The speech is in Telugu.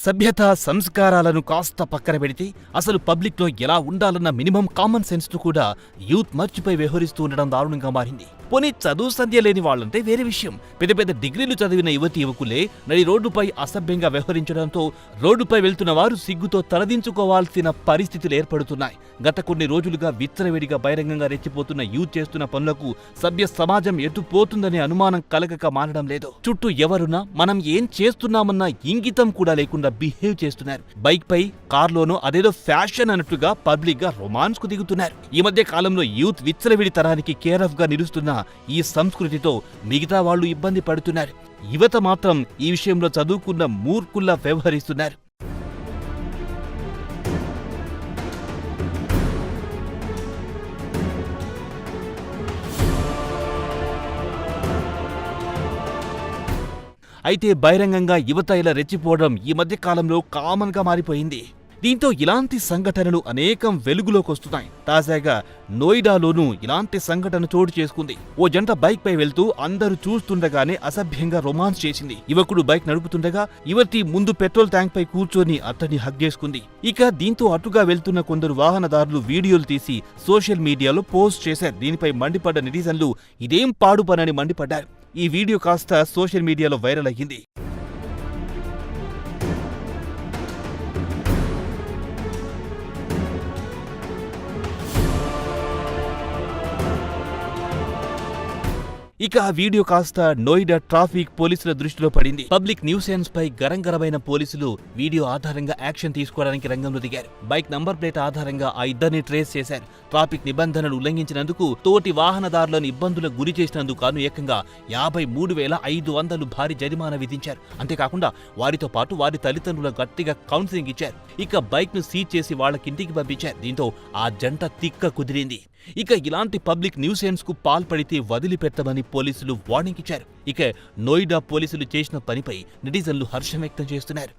సభ్యత సంస్కారాలను కాస్త పక్కన పెడితే అసలు పబ్లిక్లో ఎలా ఉండాలన్న మినిమం కామన్ సెన్స్ను కూడా యూత్ మర్చిపోయి వ్యవహరిస్తూ ఉండడం దారుణంగా మారింది. పోనీ చదువు సంధ్య లేని వాళ్ళంటే వేరే విషయం. పెద్ద పెద్ద డిగ్రీలు చదివిన యువతి యువకులే నడి రోడ్డుపై అసభ్యంగా వ్యవహరించడంతో రోడ్డుపై వెళ్తున్న వారు సిగ్గుతో తలదించుకోవాల్సిన పరిస్థితులు ఏర్పడుతున్నాయి. గత కొన్ని రోజులుగా విచ్చలవిడిగా బహిరంగంగా రెచ్చిపోతున్న యూత్ చేస్తున్న పనులకు సభ్య సమాజం ఎటుపోతుందనే అనుమానం కలగక మానడం లేదు. చుట్టూ ఎవరున్నా మనం ఏం చేస్తున్నామన్న ఇంగితం కూడా లేకుండా బిహేవ్ చేస్తున్నారు. బైక్ పై కార్లోనూ అదేదో ఫ్యాషన్ అన్నట్టుగా పబ్లిక్ గా రొమాన్స్ కు దిగుతున్నారు. ఈ మధ్య కాలంలో యూత్ విచ్చలవిడి తరానికి కేర్ ఆఫ్ గా నిలుస్తున్న ఈ సంస్కృతితో మిగతా వాళ్ళు ఇబ్బంది పడుతున్నారు. యువత మాత్రం ఈ విషయంలో చదువుకున్న మూర్ఖుల్లా వ్యవహరిస్తున్నారు. అయితే బహిరంగంగా యువత ఇలా రెచ్చిపోవడం ఈ మధ్య కాలంలో కామన్ గా మారిపోయింది. దీంతో ఇలాంటి సంఘటనలు అనేకం వెలుగులోకొస్తున్నాయి. తాజాగా నోయిడాలోనూ ఇలాంటి సంఘటన చోటు చేసుకుంది. ఓ జంట బైక్ పై వెళ్తూ అందరూ చూస్తుండగానే అసభ్యంగా రొమాన్స్ చేసింది. యువకుడు బైక్ నడుపుతుండగా యువతి ముందు పెట్రోల్ ట్యాంక్ పై కూర్చొని అతన్ని హగ్ చేసుకుంది. ఇక దీంతో అటుగా వెళ్తున్న కొందరు వాహనదారులు వీడియోలు తీసి సోషల్ మీడియాలో పోస్ట్ చేశారు. దీనిపై మండిపడ్డ నెటిజన్లు ఇదేం పాడు పనని మండిపడ్డారు. ఈ వీడియో కాస్త సోషల్ మీడియాలో వైరల్ అయ్యింది. ఇక ఆ వీడియో కాస్త నోయిడా ట్రాఫిక్ పోలీసుల దృష్టిలో పడింది. పబ్లిక్ న్యూసెన్స్ పై గరంగరమైన పోలీసులు వీడియో ఆధారంగా యాక్షన్ తీసుకోవడానికి రంగంలో దిగారు. బైక్ నంబర్ ప్లేట్ ఆధారంగా ఆ ఇద్దరిని ట్రేస్ చేశారు. ట్రాఫిక్ నిబంధనలు ఉల్లంఘించినందుకు, తోటి వాహనదారులను ఇబ్బందులకు గురి చేసినందుకు గాను ఏకంగా 53,500 భారీ జరిమానా విధించారు. అంతేకాకుండా వారితో పాటు వారి తల్లిదండ్రులకు గట్టిగా కౌన్సిలింగ్ ఇచ్చారు. ఇక బైక్ ను సీజ్ చేసి వాళ్ళకింటికి పంపించారు. దీంతో ఆ జంట తిక్క కుదిరింది. ఇక ఇలాంటి పబ్లిక్ న్యూసెన్స్ కు పాల్పడితే వదిలిపెట్టమని పోలీసులు వార్నింగ్ ఇచ్చారు. ఇక నోయిడా పోలీసులు చేసిన పనిపై నెటిజన్లు హర్షం వ్యక్తం చేస్తున్నారు.